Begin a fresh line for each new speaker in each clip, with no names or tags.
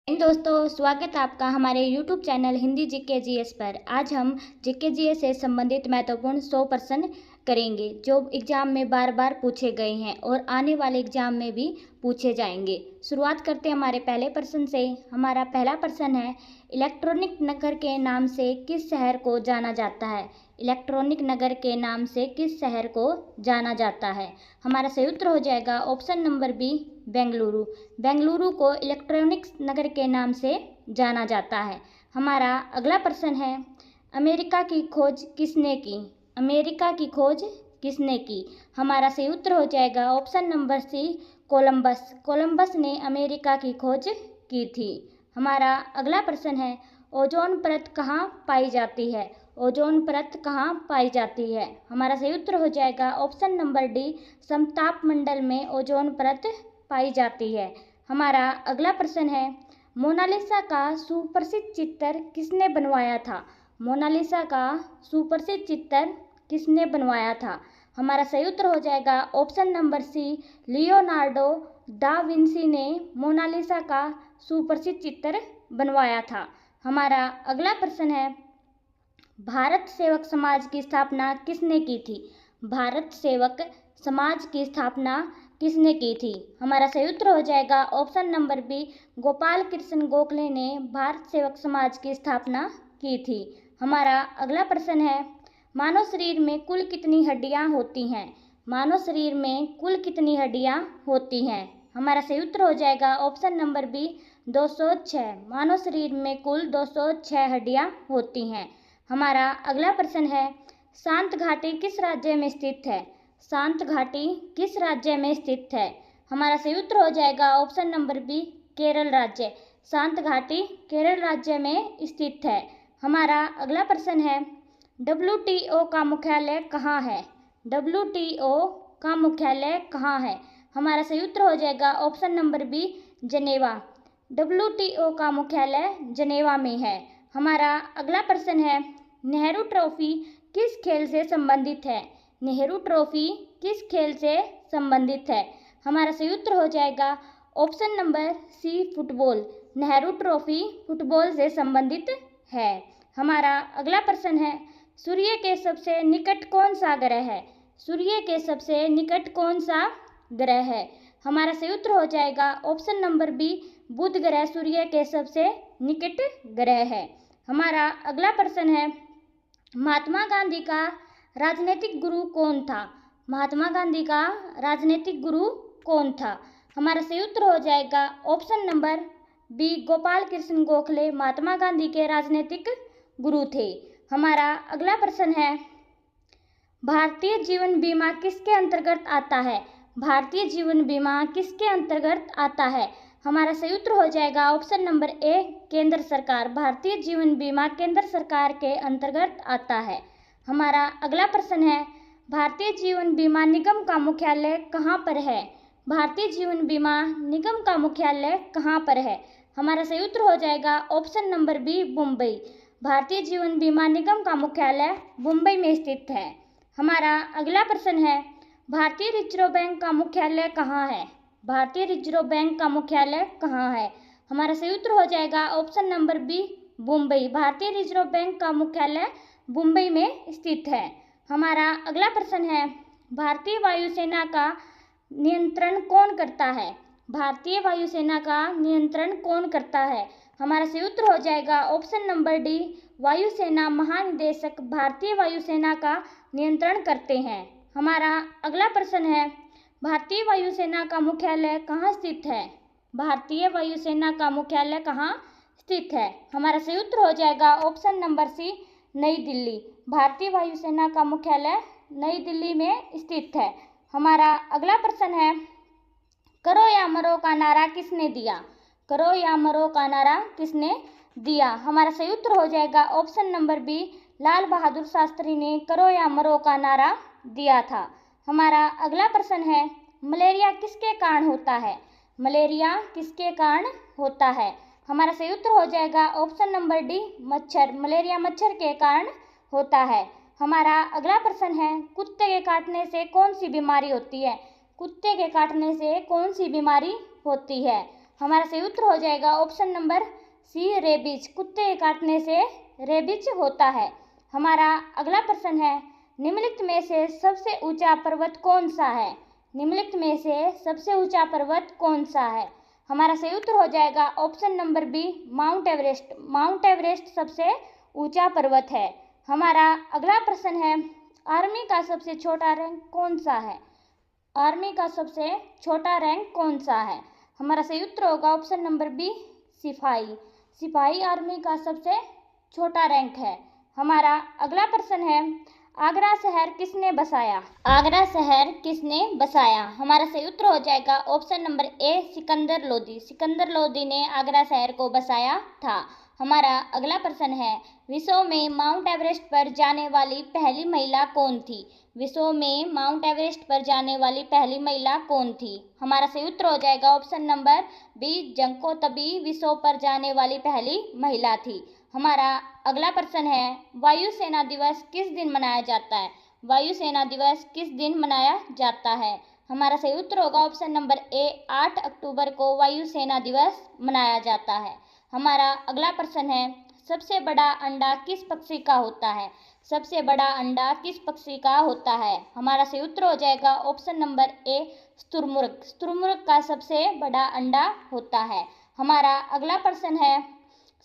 दोस्तों, स्वागत है आपका हमारे YouTube channel Hindi GK GS पर। आज हम जीके जीएस से संबंधित महत्वपूर्ण 100 प्रश्न करेंगे जो एग्जाम में बार बार पूछे गए हैं और आने वाले एग्जाम में भी पूछे जाएंगे। शुरुआत करते हैं हमारे पहले प्रश्न से। हमारा पहला प्रश्न है, इलेक्ट्रॉनिक नगर के नाम से किस शहर को जाना जाता है? इलेक्ट्रॉनिक नगर के नाम से किस शहर को जाना जाता है? हमारा सही उत्तर हो जाएगा option number B, Bengaluru. Bengaluru को इलेक्ट्रॉनिक नगर के नाम से जाना जाता है। हमारा अगला प्रश्न है, अमेरिका की खोज किसने की? अमेरिका की खोज किसने की? हमारा सही उत्तर हो जाएगा option number C, Columbus. Columbus ने अमेरिका की खोज की थी। हमारा अगला प्रश्न है, ओजोन परत कहाँ पाई जाती है? ओजोन परत कहाँ पाई जाती है? हमारा सही उत्तर हो जाएगा ऑप्शन नंबर डी, समताप मंडल में ओजोन परत पाई जाती है। हमारा अगला प्रश्न है, मोनालिसा का सुप्रसिद्ध चित्र किसने बनवाया था? मोनालिसा का सुप्रसिद्ध चित्र किसने बनवाया था? हमारा सही उत्तर हो जाएगा option number C, Leonardo da Vinci ने मोनालिसा का सुप्रसिद्ध चित्र बनवाया था। हमारा अगला प्रश्न है, भारत सेवक समाज की स्थापना किसने की थी? भारत सेवक समाज की स्थापना किसने की थी? हमारा सही उत्तर हो जाएगा option number B, Gopal Krishna Gokhale ने भारत सेवक समाज की स्थापना की थी। हमारा अगला प्रश्न है, मानव शरीर में कुल कितनी हड्डियां होती हैं? मानव शरीर में कुल कितनी हड्डियां होती हैं? हमारा सही उत्तर हो जाएगा ऑप्शन नंबर बी, 206। मानव शरीर में कुल 206 हड्डियां होती हैं। हमारा अगला प्रश्न है, शांत घाटी किस राज्य में स्थित है? शांत घाटी किस राज्य में स्थित है? हमारा सही उत्तर हो जाएगा ऑप्शन नंबर बी, केरल राज्य। शांत घाटी केरल राज्य में स्थित है। हमारा अगला प्रश्न है, WTO का मुख्यालय कहाँ है? WTO का मुख्यालय कहाँ है? हमारा सही उत्तर हो जाएगा ऑप्शन नंबर बी, जनेवा। WTO का मुख्यालय जनेवा में है। हमारा अगला प्रश्न है, नेहरू ट्रॉफी किस खेल से संबंधित है? नेहरू ट्रॉफी किस खेल से संबंधित है? हमारा सही उत्तर हो जाएगा option number C, football. Nehru trophy football से संबंधित है। हमारा अगला प्रश्न है, सूर्य के सबसे निकट कौन सा ग्रह है? सूर्य के सबसे निकट कौन सा ग्रह है? हमारा सही उत्तर हो जाएगा ऑप्शन नंबर बी, बुध ग्रह सूर्य के सबसे निकट ग्रह है। हमारा अगला प्रश्न है, महात्मा गांधी का राजनीतिक गुरु कौन था? महात्मा गांधी का राजनीतिक गुरु कौन था? हमारा सही उत्तर हो जाएगा option number B, Gopal Krishna Gokhale Mahatma Gandhi के राजनीतिक गुरु थे। हमारा अगला प्रश्न है, भारतीय जीवन बीमा किसके अंतर्गत आता है? भारतीय जीवन बीमा किसके अंतर्गत आता है? हमारा सही उत्तर हो जाएगा ऑप्शन नंबर ए, केंद्र सरकार। भारतीय जीवन बीमा केंद्र सरकार के अंतर्गत आता है। हमारा अगला प्रश्न है, भारतीय जीवन बीमा निगम का मुख्यालय कहाँ पर है? भारतीय जीवन बीमा निगम का मुख्यालय कहाँ पर है? हमारा सही उत्तर हो जाएगा option number B, Mumbai. Bharatiya Jeevan बीमा निगम का मुख्यालय मुंबई में स्थित है। हमारा अगला प्रश्न है, भारतीय रिजर्व बैंक का मुख्यालय कहाँ है? भारतीय रिजर्व बैंक का मुख्यालय कहाँ है? हमारा सही उत्तर हो जाएगा ऑप्शन नंबर बी, मुंबई। भारतीय रिजर्व बैंक का मुख्यालय मुंबई में स्थित है। हमारा अगला प्रश्न है, भारतीय वायुसेना का नियंत्रण कौन करता है? भारतीय वायुसेना का नियंत्रण कौन करता है? हमारा सही उत्तर हो जाएगा ऑप्शन नंबर डी, वायुसेना महानिदेशक भारतीय वायुसेना का नियंत्रण करते हैं। हमारा अगला प्रश्न है, भारतीय वायुसेना का मुख्यालय कहाँ स्थित है? भारतीय वायुसेना का मुख्यालय कहाँ स्थित है? हमारा सही उत्तर हो जाएगा ऑप्शन नंबर सी, नई दिल्ली। भारतीय वायुसेना का मुख्यालय नई दिल्ली में स्थित है। हमारा अगला प्रश्न है, करो या मरो का नारा किसने दिया? करो या मरो का नारा किसने दिया? हमारा सही उत्तर हो जाएगा option number B, Lal Bahadur Shastri ने करो या मरो का नारा दिया था। हमारा अगला प्रश्न है, मलेरिया किसके कारण होता है? मलेरिया किसके कारण होता है? हमारा सही उत्तर हो जाएगा ऑप्शन नंबर डी, मच्छर। मलेरिया मच्छर के कारण होता है। हमारा अगला प्रश्न है, कुत्ते के काटने से कौन सी बीमारी होती है? कुत्ते के काटने से कौन सी बीमारी होती है? हमारा सही उत्तर हो जाएगा ऑप्शन नंबर सी, रेबीज। कुत्ते के काटने से रेबीज होता है। हमारा अगला प्रश्न है, निम्नलिखित में से सबसे ऊंचा पर्वत कौन सा है? निम्नलिखित में से सबसे ऊंचा पर्वत कौन सा है? हमारा सही उत्तर हो जाएगा option number B, Mount Everest. Mount Everest सबसे ऊंचा पर्वत है। हमारा अगला प्रश्न है, आर्मी का सबसे छोटा रैंक कौन सा है? आर्मी का सबसे छोटा रैंक कौन सा है? हमारा सही उत्तर होगा ऑप्शन नंबर बी, सिपाही। सिपाही आर्मी का सबसे छोटा रैंक है। हमारा अगला प्रश्न है, आगरा शहर किसने बसाया? आगरा शहर किसने बसाया? हमारा सही उत्तर हो जाएगा ऑप्शन नंबर ए, सिकंदर लोदी। सिकंदर लोदी ने आगरा शहर को बसाया था। हमारा अगला प्रश्न है, विश्व में माउंट एवरेस्ट पर जाने वाली पहली महिला कौन थी? विश्व में माउंट एवरेस्ट पर जाने वाली पहली महिला कौन थी? हमारा सही उत्तर हो जाएगा ऑप्शन नंबर बी, जंको तबी विश्व पर जाने वाली पहली महिला थी। हमारा अगला प्रश्न है, वायुसेना दिवस किस दिन मनाया जाता है? वायुसेना दिवस किस दिन मनाया जाता है? हमारा सही उत्तर होगा ऑप्शन नंबर ए, 8 अक्टूबर को वायुसेना दिवस मनाया जाता है। हमारा अगला प्रश्न है, सबसे बड़ा अंडा किस पक्षी का होता है? सबसे बड़ा अंडा किस पक्षी का होता है? हमारा सही उत्तर हो जाएगा ऑप्शन नंबर ए, शुतुरमुर्ग। शुतुरमुर्ग का सबसे बड़ा अंडा होता है। हमारा अगला प्रश्न है,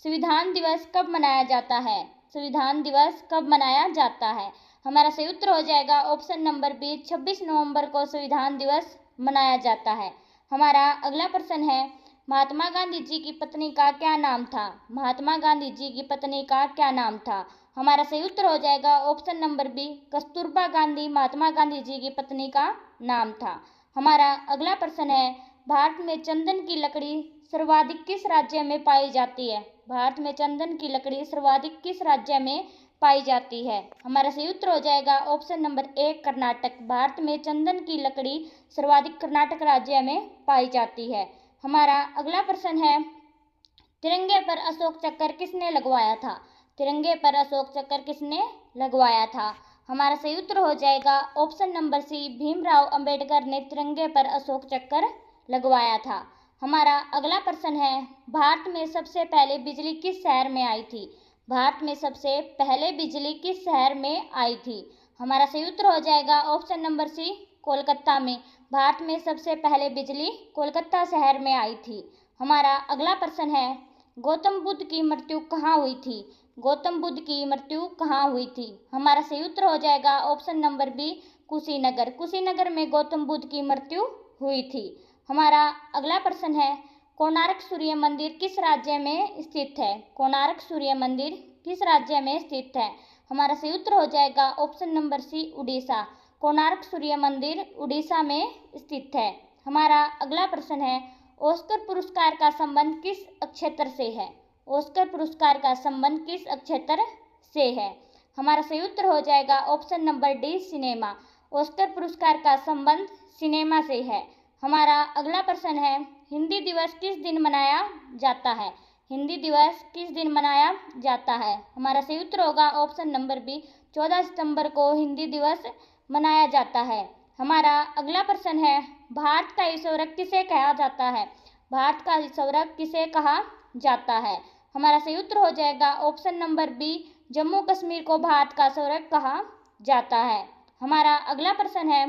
संविधान दिवस कब मनाया जाता है? संविधान दिवस कब मनाया जाता है? हमारा सही उत्तर हो जाएगा ऑप्शन नंबर बी, 26 नवंबर को संविधान दिवस मनाया जाता है। हमारा अगला प्रश्न है, महात्मा गांधी जी की पत्नी का क्या नाम था? महात्मा गांधी जी की पत्नी का क्या नाम था? हमारा सही उत्तर हो जाएगा option number B, Kasturba Gandhi Mahatma Gandhi ji की पत्नी का नाम था। हमारा अगला प्रश्न है, भारत में चंदन की लकड़ी सर्वाधिक किस राज्य में पाई जाती है? भारत में चंदन की लकड़ी सर्वाधिक किस राज्य में पाई जाती है? हमारा सही उत्तर हो जाएगा ऑप्शन नंबर ए, कर्नाटक। भारत में चंदन की लकड़ी सर्वाधिक कर्नाटक राज्य में पाई जाती है। हमारा अगला प्रश्न है, तिरंगे पर अशोक चक्र किसने लगवाया था? तिरंगे पर अशोक चक्र किसने लगवाया था? हमारा सही उत्तर हो जाएगा option number C, Bhimrao Ambedkar ने तिरंगे पर अशोक चक्र लगवाया था। हमारा अगला प्रश्न है, भारत में सबसे पहले बिजली किस शहर में आई थी? भारत में सबसे पहले बिजली किस शहर में आई थी? हमारा सही उत्तर हो जाएगा ऑप्शन नंबर सी, कोलकाता में। भारत में सबसे पहले बिजली कोलकाता शहर में आई थी। हमारा अगला प्रश्न है, गौतम बुद्ध की मृत्यु कहाँ हुई थी? गौतम बुद्ध की मृत्यु कहाँ हुई थी? हमारा सही उत्तर हो जाएगा option number B, Kushinagar. Kushinagar में गौतम बुद्ध की मृत्यु हुई थी। हमारा अगला प्रश्न है, कोणार्क सूर्य मंदिर किस राज्य में स्थित है? कोणार्क सूर्य मंदिर किस राज्य में स्थित है? हमारा सही उत्तर हो जाएगा option number C, Orissa. Konark सूर्य मंदिर उड़ीसा में स्थित है। हमारा अगला प्रश्न है, ऑस्कर पुरस्कार का संबंध किस नक्षत्र से है? ऑस्कर पुरस्कार का संबंध किस नक्षत्र से है? हमारा सही उत्तर हो जाएगा option number D, cinema. Oscar पुरस्कार का संबंध सिनेमा से है। हमारा अगला प्रश्न है, हिंदी दिवस किस दिन मनाया जाता है? हिंदी दिवस किस दिन मनाया जाता है? हमारा सही उत्तर होगा ऑप्शन नंबर बी, 14 सितंबर को हिंदी दिवस मनाया जाता है। हमारा अगला प्रश्न है, भारत का स्वर्ग किसे कहा जाता है? भारत का स्वर्ग किसे कहा जाता है? हमारा सही उत्तर हो जाएगा option number B, Jammu Kashmir को भारत का स्वर्ग कहा जाता है। हमारा अगला प्रश्न है,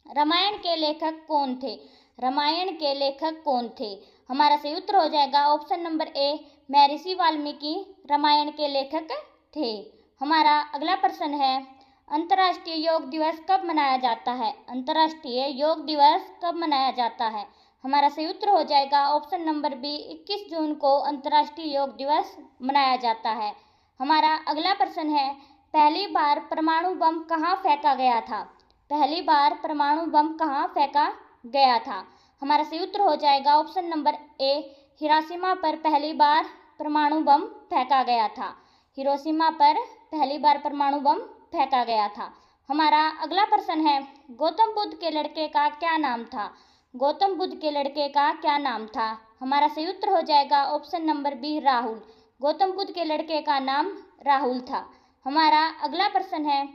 रामायण के लेखक कौन थे? रामायण के लेखक कौन थे? हमारा सही उत्तर हो जाएगा ऑप्शन नंबर ए, महर्षि वाल्मीकि रामायण के लेखक थे। हमारा अगला प्रश्न है, अंतर्राष्ट्रीय योग दिवस कब मनाया जाता है? अंतर्राष्ट्रीय योग दिवस कब मनाया जाता है? हमारा सही उत्तर हो जाएगा ऑप्शन नंबर बी, 21 जून को अंतर्राष्ट्रीय योग दिवस मनाया जाता है। हमारा अगला प्रश्न है, पहली बार परमाणु बम कहाँ फेंका गया था? पहली बार परमाणु बम कहाँ फेंका गया था? हमारा सही उत्तर हो जाएगा ऑप्शन नंबर ए, हिरोशिमा पर पहली बार परमाणु बम फेंका गया था। हिरोशिमा पर पहली बार परमाणु बम फेंका गया था। हमारा अगला प्रश्न है, गौतम बुद्ध के लड़के का क्या नाम था? गौतम बुद्ध के लड़के का क्या नाम था? हमारा सही उत्तर हो जाएगा option number B, Rahul. Gautam Buddha के लड़के का नाम राहुल था। हमारा अगला प्रश्न है,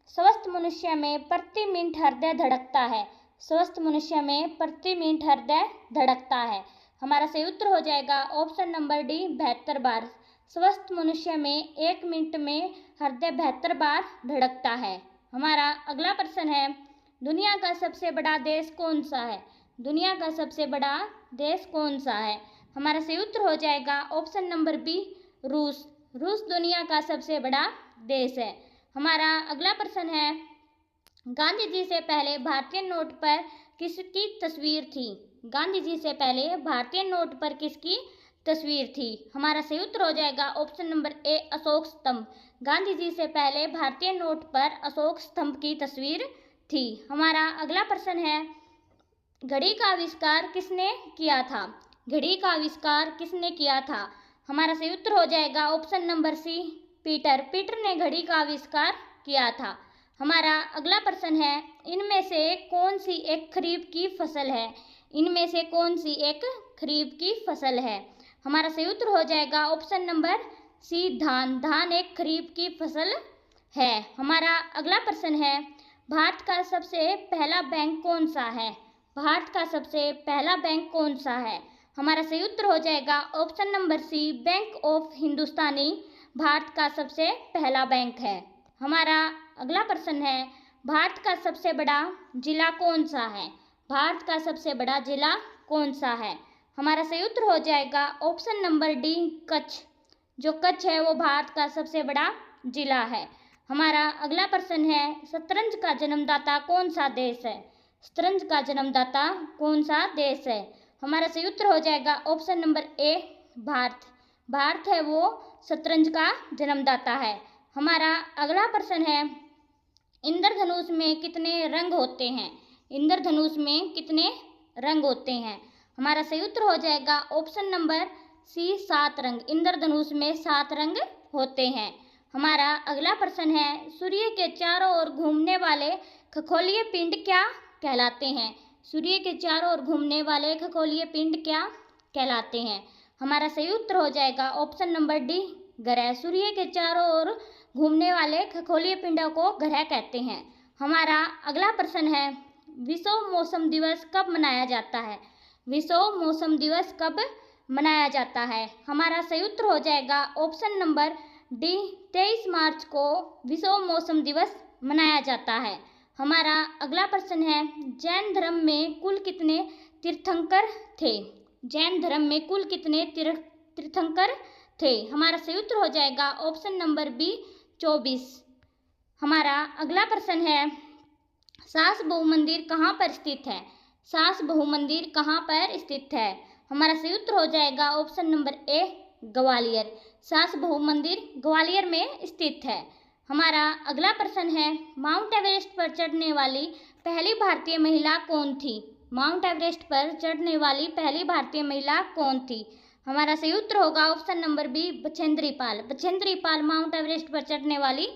स्वस्थ मनुष्य में प्रति मिनट हृदय धड़कता है? स्वस्थ मनुष्य में प्रति मिनट हृदय धड़कता है। हमारा सही उत्तर हो जाएगा ऑप्शन नंबर डी 72 बार। स्वस्थ मनुष्य में 1 मिनट में हृदय 72 बार धड़कता है। हमारा अगला प्रश्न है, दुनिया का सबसे बड़ा देश कौन सा है? दुनिया का सबसे बड़ा देश कौन सा है? हमारा सही उत्तर हो जाएगा ऑप्शन नंबर बी रूस। रूस दुनिया का सबसे बड़ा देश है। हमारा अगला प्रश्न है, गांधी जी से पहले भारतीय नोट पर किसकी तस्वीर थी? गांधी जी से पहले भारतीय नोट पर किसकी तस्वीर थी? हमारा सही उत्तर हो जाएगा ऑप्शन नंबर ए अशोक स्तंभ। गांधी जी से पहले भारतीय नोट पर अशोक स्तंभ की तस्वीर थी। हमारा अगला प्रश्न है, घड़ी का आविष्कार किसने किया था? घड़ी का आविष्कार किसने किया था? हमारा सही उत्तर हो जाएगा option number C Peter. Peter ने घड़ी का आविष्कार किया था। हमारा अगला प्रश्न है, इनमें से कौन सी एक खरीफ की फसल है? इनमें से कौन सी एक खरीफ की फसल है? हमारा सही उत्तर हो जाएगा ऑप्शन नंबर सी धान। धान एक खरीफ की फसल है। हमारा अगला प्रश्न है, भारत का सबसे पहला बैंक कौन सा है? भारत का सबसे पहला बैंक कौन सा है? हमारा सही उत्तर हो जाएगा option number C bank of Hindustani Bharat का सबसे पहला बैंक है। हमारा अगला प्रश्न है, भारत का सबसे बड़ा जिला कौन सा है? भारत का सबसे बड़ा जिला कौन सा है? हमारा सही उत्तर हो जाएगा ऑप्शन नंबर डी कच्छ। जो कच्छ है वो भारत का सबसे बड़ा जिला है। हमारा अगला प्रश्न है, शतरंज का जन्मदाता कौन सा देश है? शतरंज का जन्मदाता कौन सा देश है? हमारा सही उत्तर हो जाएगा ऑप्शन नंबर ए भारत। भारत है वो शतरंज का जन्मदाता है। हमारा अगला प्रश्न है, इंद्रधनुष में कितने रंग होते हैं? इंद्रधनुष में कितने रंग होते हैं? हमारा सही उत्तर हो जाएगा ऑप्शन नंबर सी 7 रंग। इंद्रधनुष में 7 रंग होते हैं। हमारा अगला प्रश्न है, सूर्य के चारों ओर घूमने वाले खगोलीय पिंड क्या कहलाते हैं? सूर्य के चारों ओर घूमने वाले खगोलीय पिंड क्या कहलाते हैं? हमारा सही उत्तर हो जाएगा ऑप्शन नंबर डी ग्रह। सूर्य के चारों ओर घूमने वाले खगोलीय पिंडों को ग्रह कहते हैं। हमारा अगला प्रश्न है, विश्व मौसम दिवस कब मनाया जाता है? विश्व मौसम दिवस कब मनाया जाता है? हमारा सही उत्तर हो जाएगा ऑप्शन नंबर डी 23 मार्च को विश्व मौसम दिवस मनाया जाता है। हमारा अगला प्रश्न है, जैन धर्म में कुल कितने तीर्थंकर थे? जैन धर्म में कुल कितने तीर्थंकर थे? हमारा सही उत्तर हो जाएगा ऑप्शन नंबर बी 24। हमारा अगला प्रश्न है, सास बहु मंदिर कहाँ पर स्थित है? सास बहु मंदिर कहाँ पर स्थित है? हमारा सही उत्तर हो जाएगा ऑप्शन नंबर ए ग्वालियर। सास बहु मंदिर ग्वालियर में स्थित है। हमारा अगला प्रश्न है, माउंट एवरेस्ट पर चढ़ने वाली पहली भारतीय महिला कौन थी? माउंट एवरेस्ट पर चढ़ने वाली पहली भारतीय महिला कौन थी? हमारा सही उत्तर होगा option number B Bachendri Pal. Bachendri Pal mount Everest पर चढ़ने वाली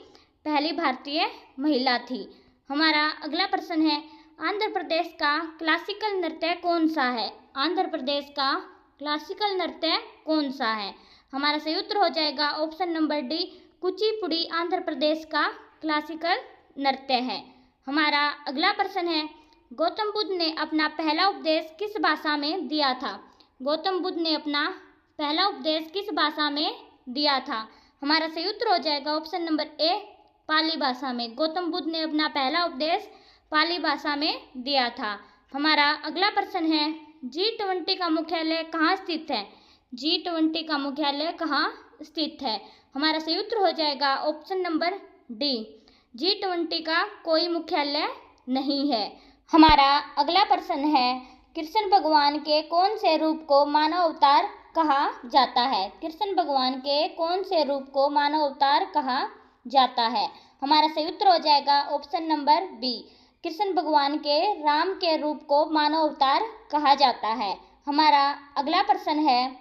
पहली भारतीय महिला थी। हमारा अगला प्रश्न है, आंध्र प्रदेश का क्लासिकल नृत्य कौन सा है? आंध्र प्रदेश का क्लासिकल नृत्य कौन सा है? हमारा सही उत्तर हो जाएगा option number D Kuchipudi Andhra Pradesh का क्लासिकल नृत्य है। हमारा अगला प्रश्न है, गौतम बुद्ध ने अपना पहला उपदेश किस भाषा में दिया था? गौतम बुद्ध ने अपना पहला उपदेश किस भाषा में दिया था? हमारा सही उत्तर हो जाएगा ऑप्शन नंबर ए पाली भाषा में। गौतम बुद्ध ने अपना पहला उपदेश पाली भाषा में दिया था। हमारा अगला प्रश्न है, G20 का मुख्यालय कहाँ स्थित है? G20 का मुख्यालय कहाँ स्थित है? हमारा सही उत्तर हो जाएगा ऑप्शन नंबर डी G20 का कोई मुख्यालय नहीं है। हमारा अगला प्रश्न है, कृष्ण भगवान के कौन से रूप को मानव अवतार कहा जाता है? कृष्ण भगवान के कौन से रूप को मानव अवतार कहा जाता है? हमारा सही उत्तर हो जाएगा ऑप्शन नंबर बी कृष्ण भगवान के राम के रूप को मानव अवतार कहा जाता है। हमारा अगला प्रश्न है,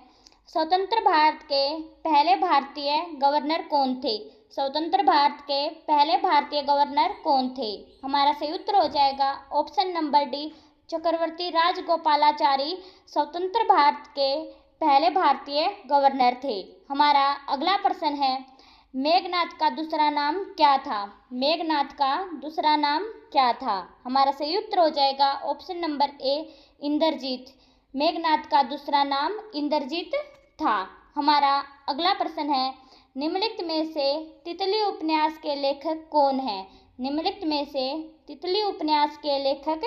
स्वतंत्र भारत के पहले भारतीय गवर्नर कौन थे? स्वतंत्र भारत के पहले भारतीय गवर्नर कौन थे? हमारा सही उत्तर हो जाएगा ऑप्शन नंबर डी चक्रवर्ती राजगोपालाचारी स्वतंत्र भारत के पहले भारतीय गवर्नर थे। हमारा अगला प्रश्न है, मेघनाथ का दूसरा नाम क्या था? मेघनाथ का दूसरा नाम क्या था? हमारा सही उत्तर हो जाएगा option number A Indrajit. Meghnad का दूसरा नाम इंद्रजीत था। हमारा अगला प्रश्न है, निम्नलिखित में से तितली उपन्यास के लेखक कौन है? निम्नलिखित में से तितली उपन्यास के लेखक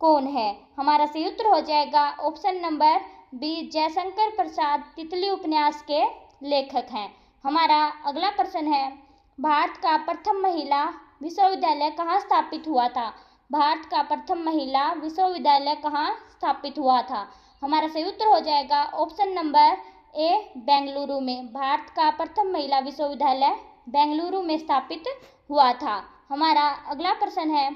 कौन है? हमारा सही उत्तर हो जाएगा option number B, Jaishankar Prasad तितली उपन्यास के लेखक हैं। हमारा अगला प्रश्न है, भारत का प्रथम महिला विश्वविद्यालय कहाँ स्थापित हुआ था? भारत का प्रथम महिला विश्वविद्यालय कहाँ स्थापित हुआ था? हमारा सही उत्तर हो जाएगा ऑप्शन नंबर ए, बेंगलुरु में। भारत का प्रथम महिला विश्वविद्यालय बेंगलुरु में स्थापित हुआ था। हमारा अगला प्रश्न है,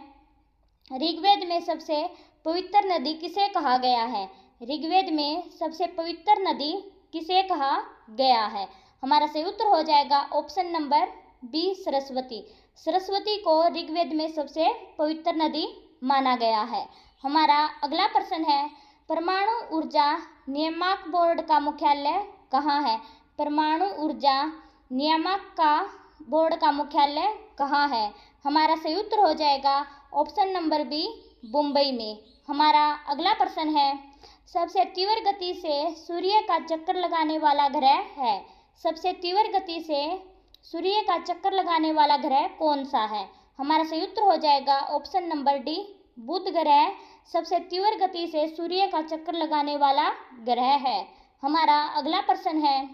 ऋग्वेद में सबसे पवित्र नदी किसे कहा गया है? ऋग्वेद में सबसे पवित्र नदी किसे कहा गया है? हमारा सही उत्तर हो जाएगा option number B, Saraswati. Saraswati को ऋग्वेद में सबसे पवित्र नदी माना गया है। हमारा अगला प्रश्न है, परमाणु ऊर्जा नियामक बोर्ड का मुख्यालय कहाँ है? परमाणु ऊर्जा नियामक का बोर्ड का मुख्यालय कहाँ है? हमारा सही उत्तर हो जाएगा ऑप्शन नंबर बी, मुंबई में। हमारा अगला प्रश्न है, सबसे तीव्र गति से सूर्य का चक्कर लगाने वाला ग्रह है? सबसे तीव्र गति से सूर्य का चक्कर लगाने वाला ग्रह कौन सा है? हमारा सही उत्तर हो जाएगा ऑप्शन नंबर डी, बुध ग्रह सबसे तीव्र गति से सूर्य का चक्कर लगाने वाला ग्रह है। हमारा अगला प्रश्न है,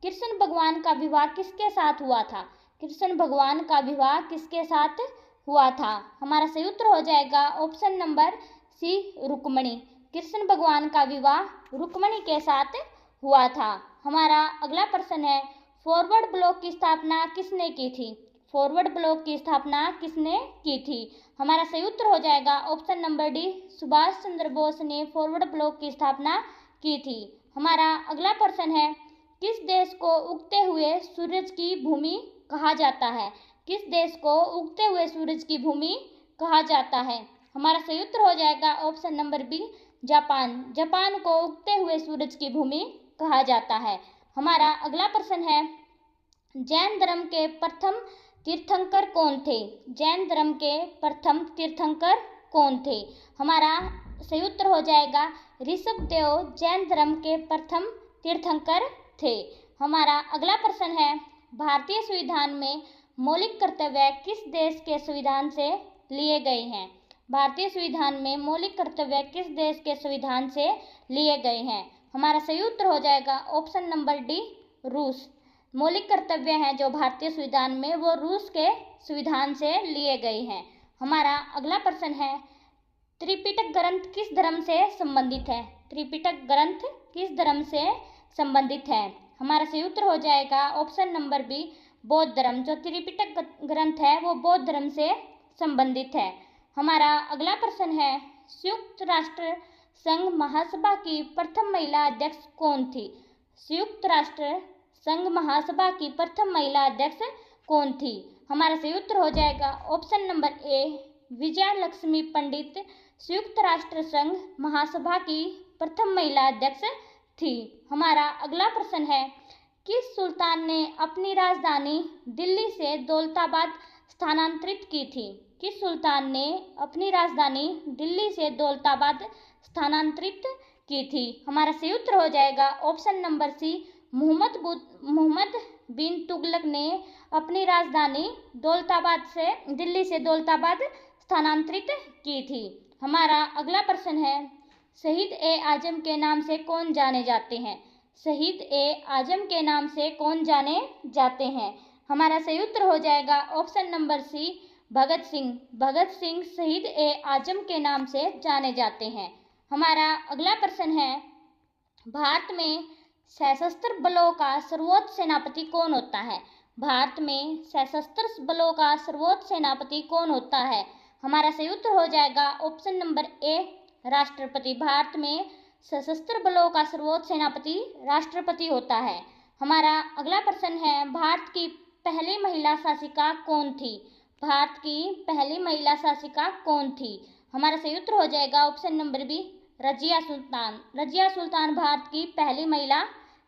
कृष्ण भगवान का विवाह किसके साथ हुआ था? कृष्ण भगवान का विवाह किसके साथ हुआ था? हमारा सही उत्तर हो जाएगा option number C, Rukmini. Krishna भगवान का विवाह रुक्मणी के साथ हुआ था। हमारा अगला प्रश्न है, फॉरवर्ड ब्लॉक की स्थापना किसने की थी? फॉरवर्ड ब्लॉक की स्थापना किसने की थी? हमारा सही उत्तर हो जाएगा option number D, Subhash Chandra Bose ने फॉरवर्ड ब्लॉक की स्थापना की थी। हमारा अगला प्रश्न है, किस देश को उगते हुए सूरज की भूमि कहा जाता है? किस देश को उगते हुए सूरज की भूमि कहा जाता है? हमारा सही उत्तर हो जाएगा option number B, Japan. Japan को उगते हुए सूरज की भूमि कहा जाता है। हमारा अगला प्रश्न है, जैन धर्म के प्रथम तीर्थंकर कौन थे? जैन धर्म के प्रथम तीर्थंकर कौन थे? हमारा सही उत्तर हो जाएगा ऋषभदेव जैन धर्म के प्रथम तीर्थंकर थे। हमारा अगला प्रश्न है, भारतीय संविधान में मौलिक कर्तव्य किस देश के संविधान से लिए गए हैं? भारतीय संविधान में मौलिक कर्तव्य किस देश के संविधान से लिए गए हैं? हमारा सही उत्तर हो जाएगा ऑप्शन नंबर डी, रूस। मौलिक कर्तव्य हैं जो भारतीय संविधान में, वो रूस के संविधान से लिए गए हैं। हमारा अगला प्रश्न है, त्रिपिटक ग्रंथ किस धर्म से संबंधित है? त्रिपिटक ग्रंथ किस धर्म से संबंधित है? हमारा सही उत्तर हो जाएगा ऑप्शन नंबर बी, बौद्ध धर्म। जो त्रिपिटक ग्रंथ है वो बौद्ध धर्म से संबंधित है। हमारा अगला प्रश्न है, संयुक्त राष्ट्र संघ महासभा की प्रथम महिला अध्यक्ष कौन थी? संयुक्त राष्ट्र संघ महासभा की प्रथम महिला अध्यक्ष कौन थी? हमारा सही उत्तर हो जाएगा option number A, Vijaya Lakshmi Pandit संयुक्त राष्ट्र संघ महासभा की प्रथम महिला अध्यक्ष थी। हमारा अगला प्रश्न है, किस सुल्तान ने अपनी राजधानी दिल्ली से दौलताबाद स्थानांतरित की थी? किस सुल्तान ने अपनी राजधानी दिल्ली से दौलताबाद स्थानांतरित की थी? हमारा सही उत्तर हो जाएगा ऑप्शन नंबर सी, मोहम्मद बिन तुगलक ने अपनी राजधानी दिल्ली से दौलताबाद स्थानांतरित की थी। हमारा अगला प्रश्न है, शहीद ए आजम के नाम से कौन जाने जाते हैं? शहीद ए आजम के नाम से कौन जाने जाते हैं? हमारा सही उत्तर हो जाएगा ऑप्शन नंबर सी, भगत सिंह। भगत सिंह शहीद ए आजम के नाम से जाने जाते हैं। हमारा अगला प्रश्न है, भारत में सशस्त्र बलों का सर्वोच्च सेनापति कौन होता है? भारत में सशस्त्र बलों का सर्वोच्च सेनापति कौन होता है? हमारा सही उत्तर हो जाएगा ऑप्शन नंबर ए, राष्ट्रपति। भारत में सशस्त्र बलों का सर्वोच्च सेनापति राष्ट्रपति होता है। हमारा अगला प्रश्न है, भारत की पहली महिला शासिका कौन थी? भारत की पहली महिला शासिका कौन थी? हमारा सही उत्तर हो जाएगा option number B, Razia Sultan. Razia Sultan Bharat की पहली महिला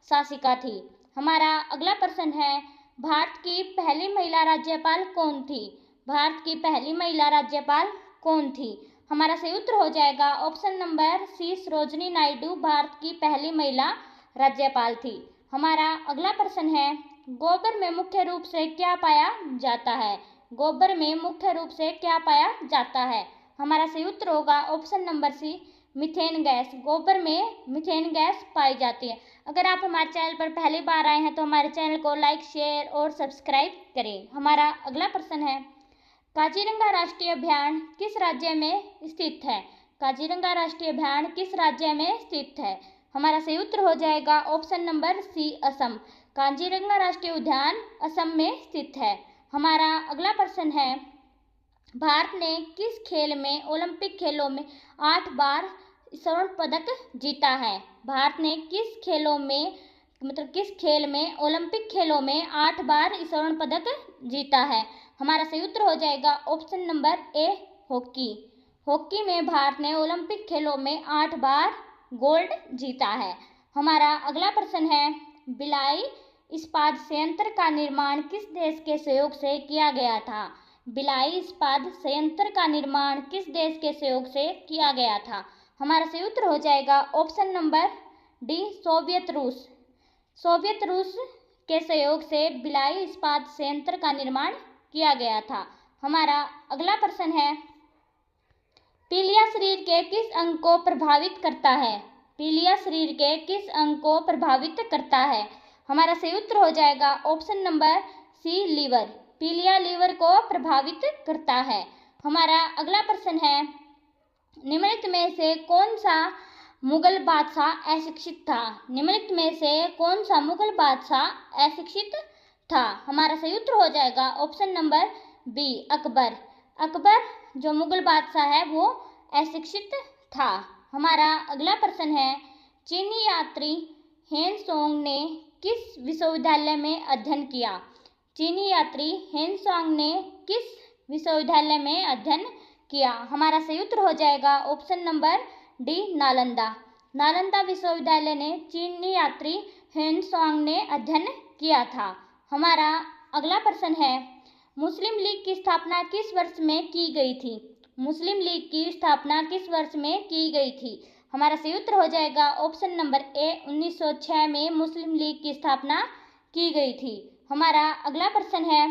शासिका थी। हमारा अगला प्रश्न है, भारत की पहली महिला राज्यपाल कौन थी? भारत की पहली महिला राज्यपाल कौन थी? हमारा सही उत्तर हो जाएगा option number C, Sarojini Naidu Bharat की पहली महिला राज्यपाल थी। हमारा अगला प्रश्न है, गोबर में मुख्य रूप से क्या पाया जाता है? गोबर में मुख्य रूप से क्या पाया जाता है? हमारा सही उत्तर होगा option number C, methane gas. गोबर में मीथेन गैस पाई जाती है। अगर आप हमारे चैनल पर पहली बार आए हैं तो हमारे चैनल को लाइक, शेयर और सब्सक्राइब करें। हमारा अगला प्रश्न है, काजीरंगा राष्ट्रीय उद्यान किस राज्य में स्थित है? काजीरंगा राष्ट्रीय उद्यान किस राज्य में स्थित है? हमारा सही उत्तर हो जाएगा option number C, Assam. Kaziranga राष्ट्रीय उद्यान असम में स्थित है। हमारा अगला प्रश्न है, भारत ने किस खेल में ओलंपिक खेलों में 8 बार स्वर्ण पदक जीता है? भारत ने किस खेलों में किस खेल में ओलंपिक खेलों में 8 बार स्वर्ण पदक जीता है? हमारा सही उत्तर हो जाएगा ऑप्शन नंबर ए, हॉकी। हॉकी में भारत ने ओलंपिक खेलों में 8 बार गोल्ड जीता है। हमारा अगला प्रश्न है, भिलाई इस्पात संयंत्र का निर्माण किस देश के सहयोग से किया गया था? भिलाई इस्पात संयंत्र का निर्माण किस देश के सहयोग से किया गया था? हमारा सही उत्तर हो जाएगा ऑप्शन नंबर डी, सोवियत रूस। सोवियत रूस के सहयोग से भिलाई इस्पात संयंत्र का निर्माण किया गया था। हमारा अगला प्रश्न है, पीलिया शरीर के किस अंग को प्रभावित करता है? पीलिया शरीर के किस अंग को प्रभावित करता है? हमारा सही उत्तर हो जाएगा ऑप्शन नंबर सी, लीवर। पीलिया लीवर को प्रभावित करता है। हमारा अगला प्रश्न है, निम्नलिखित में से कौन सा मुगल बादशाह अशिक्षित था? निम्नलिखित में से कौन सा मुगल बादशाह अशिक्षित था? हमारा सही उत्तर हो जाएगा option number B, Akbar. Akbar जो मुगल बादशाह है वो अशिक्षित था। हमारा अगला प्रश्न है, चीनी यात्री हेनसोंग ने किस विश्वविद्यालय में अध्ययन किया? चीनी यात्री हेनसोंग ने किस विश्वविद्यालय में अध्ययन किया? हमारा सही उत्तर हो जाएगा option number D, Nalanda. Nalanda विश्वविद्यालय ने चीनी यात्री हेनसोंग ने अध्ययन किया था। हमारा अगला प्रश्न है, मुस्लिम लीग की स्थापना किस वर्ष में की गई थी? मुस्लिम लीग की स्थापना किस वर्ष में की गई थी? हमारा सही उत्तर हो जाएगा ऑप्शन नंबर ए, 1906 में मुस्लिम लीग की स्थापना की गई थी। हमारा अगला प्रश्न है,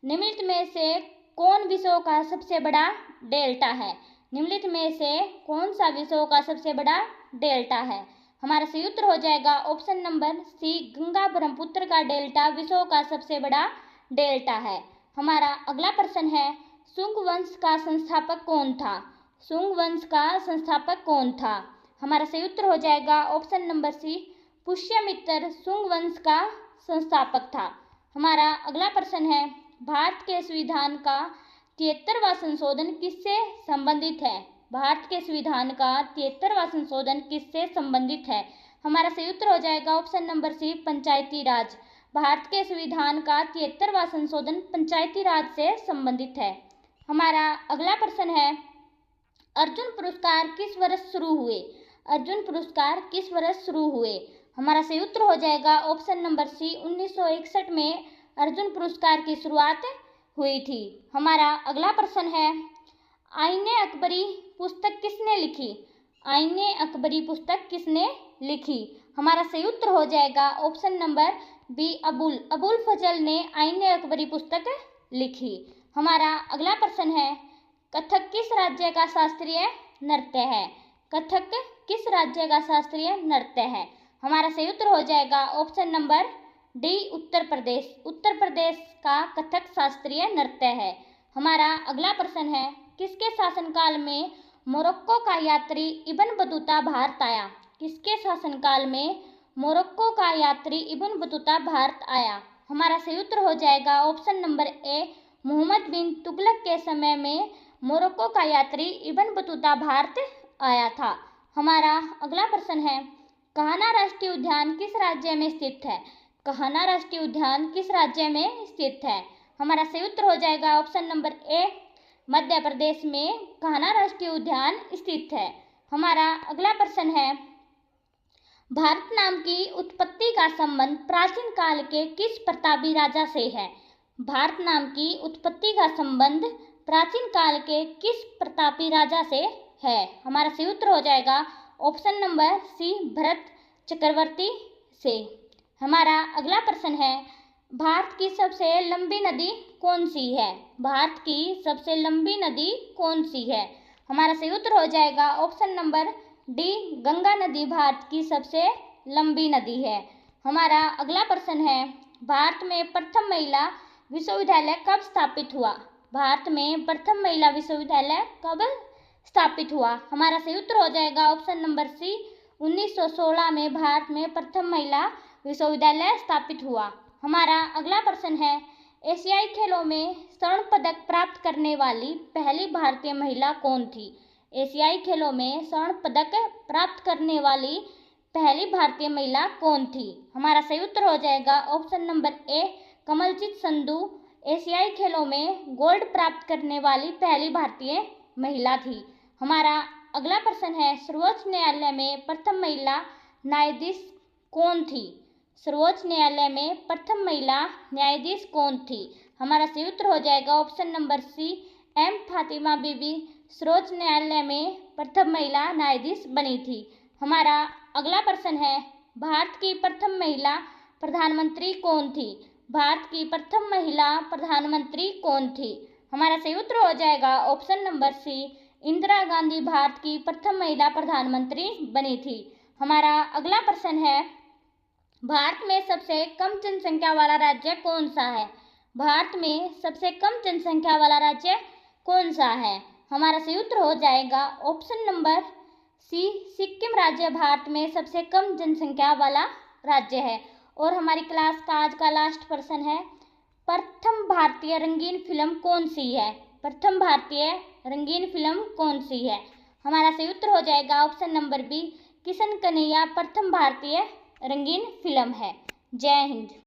निम्नलिखित में से कौन विश्व का सबसे बड़ा डेल्टा है? निम्नलिखित में से कौन सा विश्व का सबसे बड़ा डेल्टा है? हमारा सही उत्तर हो जाएगा option number C, Ganga Brahmaputra का डेल्टा विश्व का सबसे बड़ा डेल्टा है। हमारा अगला प्रश्न है, शुंग वंश का संस्थापक कौन था? शुंग वंश का संस्थापक कौन था? हमारा सही उत्तर हो जाएगा option number C, Pushyamitra Shunga वंश का संस्थापक था। हमारा अगला प्रश्न है, भारत के संविधान का 73वां संशोधन किससे संबंधित है? भारत के संविधान का 73वां संशोधन किससे संबंधित है? हमारा सही उत्तर हो जाएगा ऑप्शन नंबर सी, पंचायती राज। भारत के संविधान का 73वां संशोधन पंचायती राज से संबंधित है। हमारा अगला प्रश्न है, अर्जुन पुरस्कार किस वर्ष शुरू हुए? अर्जुन पुरस्कार किस वर्ष शुरू हुए? हमारा सही उत्तर हो जाएगा ऑप्शन नंबर सी, 1961 में अर्जुन पुरस्कार की शुरुआत हुई थी। हमारा अगला प्रश्न है, आईने अकबरी पुस्तक किसने लिखी? आईने अकबरी पुस्तक किसने लिखी? हमारा सही उत्तर हो जाएगा ऑप्शन नंबर बी, अबुल फजल ने आईने अकबरी पुस्तक लिखी। हमारा अगला प्रश्न है, कथक किस राज्य का शास्त्रीय नृत्य है? कथक किस राज्य का शास्त्रीय नृत्य है? हमारा सही उत्तर हो जाएगा option number D, Uttar Pradesh. Uttar Pradesh का कथक शास्त्रीय नृत्य है। हमारा अगला प्रश्न है, किसके शासनकाल में मोरक्को का यात्री इब्न बतूता भारत आया? किसके शासनकाल में मोरक्को का यात्री इब्न बतूता भारत आया? हमारा सही उत्तर हो जाएगा ऑप्शन नंबर ए, मोहम्मद बिन तुगलक के समय में मोरक्को का यात्री इब्न बतूता भारत आया था। हमारा अगला प्रश्न है, कान्हा राष्ट्रीय उद्यान किस राज्य में स्थित है? कान्हा राष्ट्रीय उद्यान किस राज्य में स्थित है? हमारा सही उत्तर हो जाएगा ऑप्शन नंबर ए, मध्य प्रदेश में कान्हा राष्ट्रीय उद्यान स्थित है। हमारा अगला प्रश्न है, भारत नाम की उत्पत्ति का संबंध प्राचीन काल के किस प्रतापी राजा से है? भारत नाम की उत्पत्ति का संबंध प्राचीन काल के किस प्रतापी राजा से है? हमारा सही उत्तर हो जाएगा ऑप्शन नंबर सी, भरत चक्रवर्ती से। हमारा अगला प्रश्न है, भारत की सबसे लंबी नदी कौन सी है? भारत की सबसे लंबी नदी कौन सी है? हमारा सही उत्तर हो जाएगा ऑप्शन नंबर डी, गंगा नदी भारत की सबसे लंबी नदी है। हमारा अगला प्रश्न है, भारत में प्रथम महिला विश्वविद्यालय कब स्थापित हुआ? भारत में प्रथम महिला विश्वविद्यालय कब स्थापित हुआ? हमारा सही उत्तर हो जाएगा ऑप्शन नंबर सी, 1916 में भारत में प्रथम महिला विश्वविद्यालय स्थापित हुआ। हमारा अगला प्रश्न है, एशियाई खेलों में स्वर्ण पदक प्राप्त करने वाली पहली भारतीय महिला कौन थी? एशियाई खेलों में स्वर्ण पदक प्राप्त करने वाली पहली भारतीय महिला कौन थी? हमारा सही उत्तर हो जाएगा option number A, Kamaljeet Sandhu एशियाई खेलों में गोल्ड प्राप्त करने वाली पहली भारतीय महिला थी। हमारा अगला प्रश्न है, सर्वोच्च न्यायालय में प्रथम महिला न्यायाधीश कौन थी? सर्वोच्च न्यायालय में प्रथम महिला न्यायाधीश कौन थी? हमारा सही उत्तर हो जाएगा option number C, M Fathima Beevi सर्वोच्च न्यायालय में प्रथम महिला न्यायाधीश बनी थी। हमारा अगला प्रश्न है, भारत की प्रथम महिला प्रधानमंत्री कौन थी? भारत की प्रथम महिला प्रधानमंत्री कौन थी? हमारा सही उत्तर हो जाएगा option number C, Indira Gandhi Bharat की प्रथम महिला प्रधानमंत्री बनी थी। हमारा अगला प्रश्न है, भारत में सबसे कम जनसंख्या वाला राज्य कौन सा है? भारत में सबसे कम जनसंख्या वाला राज्य कौन सा है? हमारा सही उत्तर हो जाएगा ऑप्शन नंबर सी, सिक्किम राज्य भारत में सबसे कम जनसंख्या वाला राज्य है। और हमारी क्लास का आज का लास्ट प्रश्न है, प्रथम भारतीय रंगीन फिल्म कौन सी है? प्रथम भारतीय रंगीन फिल्म कौन सी है? हमारा सही उत्तर हो जाएगा option number B, Kishan Kanhaiya प्रथम भारतीय रंगीन फिल्म है। जय हिंद।